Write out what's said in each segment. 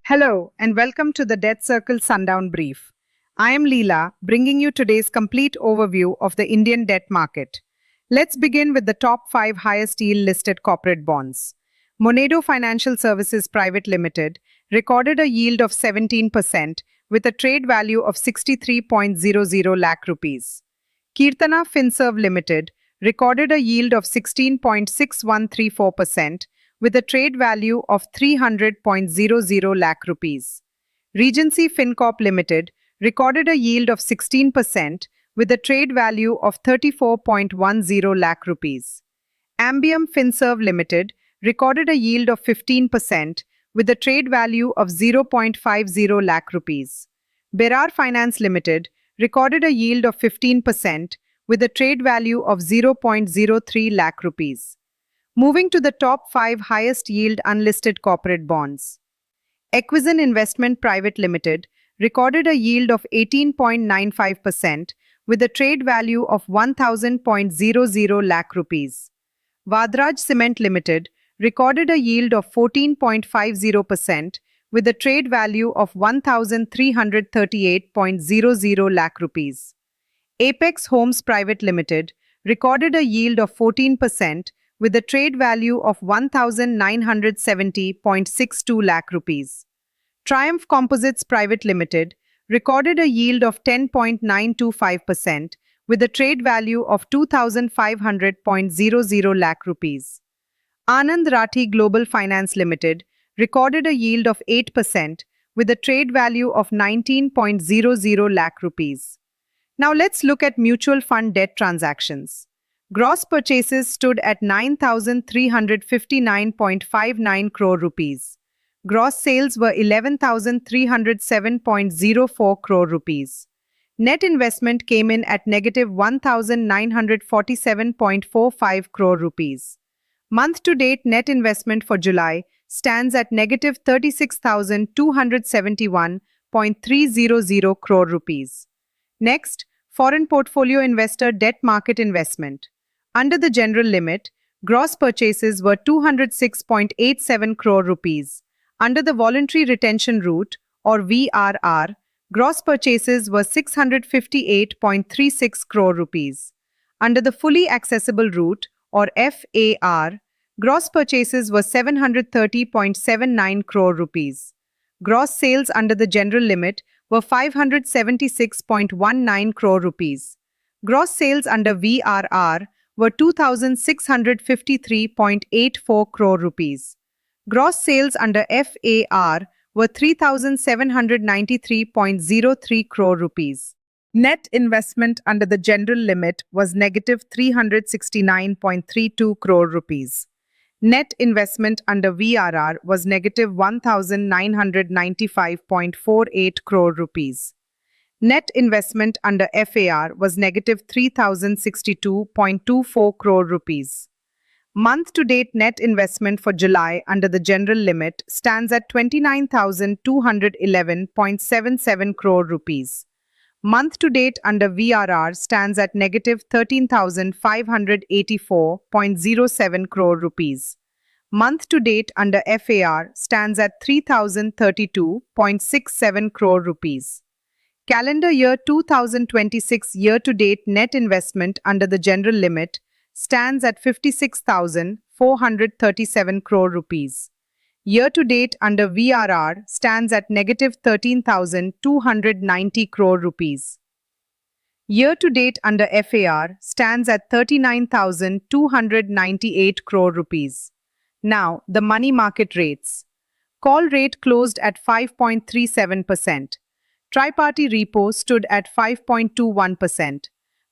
Hello and welcome to the DebtCircle Sundown Brief. I am Leela, bringing you today's complete overview of the Indian debt market. Let's begin with the top 5 highest yield listed corporate bonds. Monedo Financial Services Private Limited recorded a yield of 17% with a trade value of 63.00 lakh rupees. Kirtana Finserv Limited recorded a yield of 16.6134% with a trade value of 300.00 lakh rupees. Regency Fincorp Limited recorded a yield of 16% with a trade value of 34.10 lakh rupees. Ambium Finserv Limited recorded a yield of 15% with a trade value of 0.50 lakh rupees. Berar Finance Limited recorded a yield of 15% with a trade value of 0.03 lakh rupees. Moving to the top 5 highest yield unlisted corporate bonds. Equizin Investment Private Limited recorded a yield of 18.95% with a trade value of 1000.00 lakh rupees. Vadraj Cement Limited recorded a yield of 14.50% with a trade value of 1338.00 lakh rupees. Apex Homes Private Limited recorded a yield of 14% with a trade value of 1970.62 lakh rupees. Triumph Composites Private Limited recorded a yield of 10.925% with a trade value of 2500.00 lakh rupees. Anand Rathi Global Finance Limited recorded a yield of 8% with a trade value of 19.00 lakh rupees. Now let's look at mutual fund debt transactions. Gross purchases stood at 9,359.59 crore rupees. Gross sales were 11,307.04 crore rupees. Net investment came in at negative 1,947.45 crore rupees. Month-to-date net investment for July stands at negative 36,271.300 crore rupees. Next, foreign portfolio investor debt market investment. Under the general limit, gross purchases were 206.87 crore rupees. Under the voluntary retention route, or VRR, gross purchases were 658.36 crore rupees. Under the fully accessible route, or FAR, gross purchases were 730.79 crore rupees. Gross sales under the general limit were 576.19 crore rupees. Gross sales under VRR were 2,653.84 crore rupees. Gross sales under FAR were 3,793.03 crore rupees. Net investment under the general limit was negative 369.32 crore rupees. Net investment under VRR was negative 1,995.48 crore rupees. Net investment under FAR was negative 3,062.24 crore rupees. Month-to-date net investment for July under the general limit stands at 29,211.77 crore rupees. Month-to-date under VRR stands at negative 13,584.07 crore rupees. Month-to-date under FAR stands at 3,032.67 crore rupees. Calendar year 2026 year-to-date net investment under the general limit stands at 56,437 crore rupees. Year-to-date under VRR stands at negative 13,290 crore rupees. Year-to-date under FAR stands at 39,298 crore rupees. Now, the money market rates. Call rate closed at 5.37%. Tri-party repo stood at 5.21%.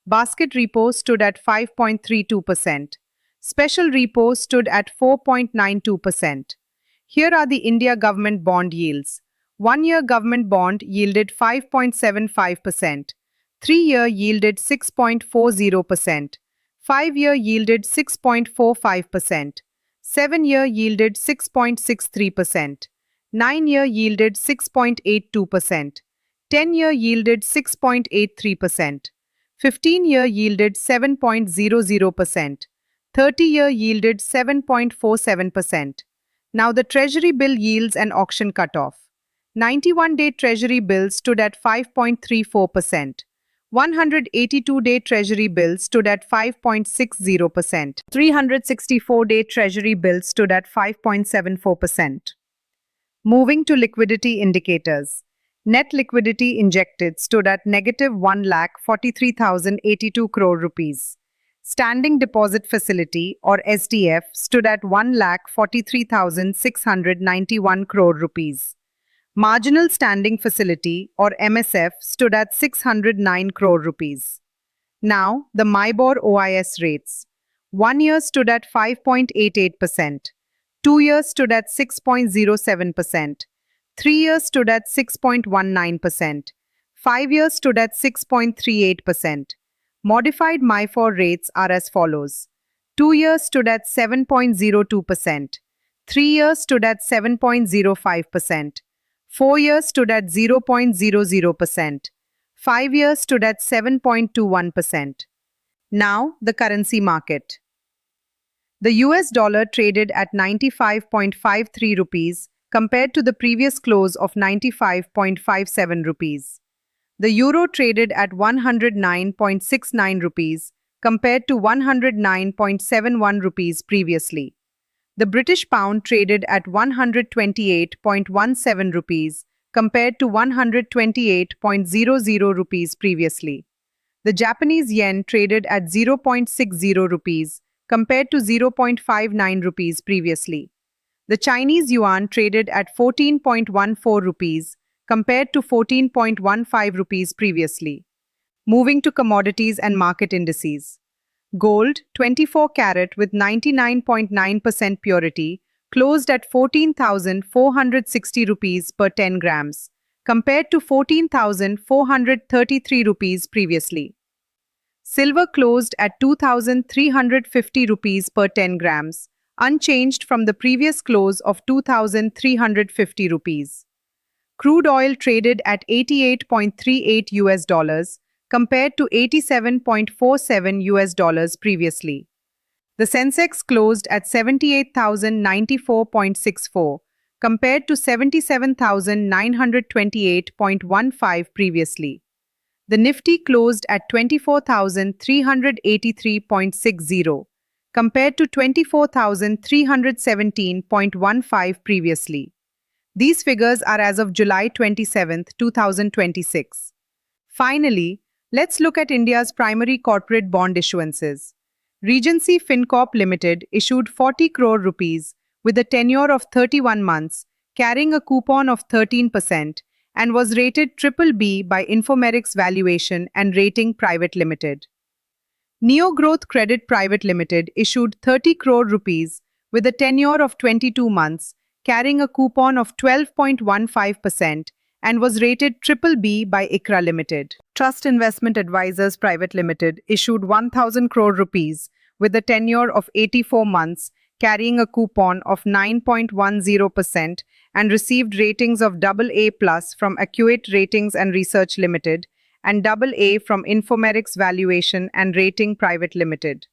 Basket repo stood at 5.32%. Special repo stood at 4.92%. Here are the India government bond yields. 1-year government bond yielded 5.75%. 3-year yielded 6.40%. 5-year yielded 6.45%. 7-year yielded 6.63%. 9-year yielded 6.82%. 10-year yielded 6.83%. 15-year yielded 7.00%. 30-year yielded 7.47%. Now the Treasury bill yields and auction cutoff. 91-day Treasury bills stood at 5.34%. 182-day Treasury bills stood at 5.60%. 364-day Treasury bills stood at 5.74%. Moving to liquidity indicators. Net liquidity injected stood at negative 1,43,082 crore rupees. Standing deposit facility or SDF stood at 1,43,691 crore rupees. Marginal standing facility or MSF stood at 609 crore rupees. Now, the MIBOR OIS rates. 1 year stood at 5.88%. 2 years stood at 6.07%. 3 years stood at 6.19%. 5 years stood at 6.38%. Modified MIFOR rates are as follows. 2 years stood at 7.02%. 3 years stood at 7.05%. 4 years stood at 0.00%. 5 years stood at 7.21%. Now, the currency market. The US dollar traded at 95.53 rupees compared to the previous close of 95.57 rupees. The euro traded at 109.69 rupees compared to 109.71 rupees previously. The British pound traded at 128.17 rupees compared to 128.00 rupees previously. The Japanese yen traded at 0.60 rupees compared to 0.59 rupees previously. The Chinese yuan traded at 14.14 rupees compared to 14.15 rupees previously. Moving to commodities and market indices. Gold, 24 carat with 99.9% purity, closed at 14,460 rupees per 10 grams, compared to 14,433 rupees previously. Silver closed at 2,350 rupees per 10 grams, unchanged from the previous close of 2,350 rupees. Crude oil traded at $88.38 US compared to $87.47 US previously. The Sensex closed at 78,094.64 compared to 77,928.15 previously. The Nifty closed at 24,383.60 compared to 24,317.15 previously. These figures are as of July 27, 2026. Finally, let's look at India's primary corporate bond issuances. Regency FinCorp Limited issued 40 crore rupees with a tenure of 31 months, carrying a coupon of 13% and was rated BBB by Infomerix Valuation and Rating Private Limited. Neo Growth Credit Private Limited issued 30 crore rupees with a tenure of 22 months, carrying a coupon of 12.15% and was rated BBB by ICRA Limited. Trust Investment Advisors Private Limited issued 1,000 crore rupees with a tenure of 84 months, carrying a coupon of 9.10% and received ratings of AA+ from Accurate Ratings and Research Limited and AA from Infomerix Valuation and Rating Private Limited.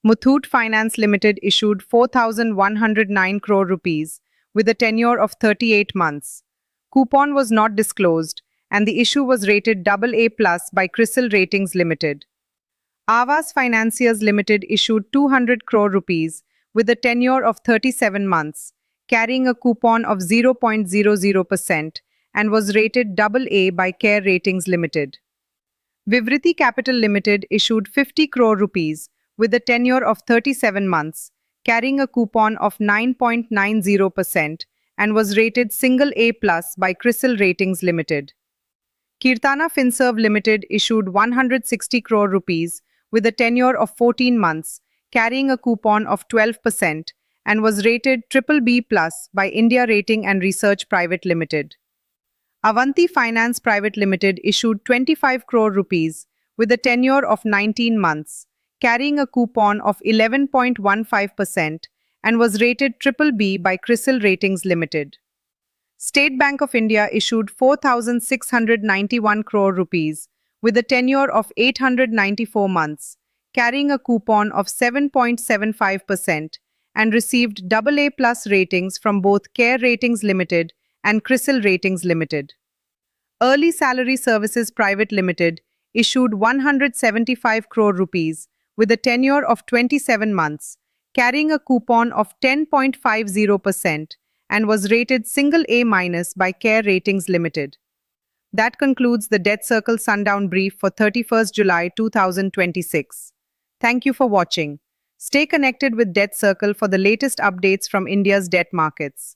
Muthoot Finance Limited issued 4,109 crore rupees with a tenure of 38 months. Coupon was not disclosed and the issue was rated AA+ by CRISIL Ratings Limited. Aavas Financiers Limited issued 200 crore rupees with a tenure of 37 months, carrying a coupon of 0.00% and was rated AA by CARE Ratings Limited. Vivriti Capital Limited issued 50 crore rupees with a tenure of 37 months, carrying a coupon of 9.90% and was rated A+ by CRISIL Ratings Limited. Kirtana Finserv Limited issued 160 crore rupees with a tenure of 14 months, carrying a coupon of 12% and was rated BBB+ by India Rating and Research Private Limited. Avanti Finance Private Limited issued 25 crore rupees with a tenure of 19 months, carrying a coupon of 11.15% and was rated BBB by CRISIL Ratings Limited. State Bank of India issued 4,691 crore rupees with a tenure of 894 months, carrying a coupon of 7.75% and received AA+ ratings from both CARE Ratings Limited and CRISIL Ratings Limited. Early Salary Services Private Limited issued 175 crore rupees with a tenure of 27 months, carrying a coupon of 10.50% and was rated single A- by CARE Ratings Limited. That concludes the DebtCircle Sundown brief for 31st July 2026. Thank you for watching. Stay connected with DebtCircle for the latest updates from India's debt markets.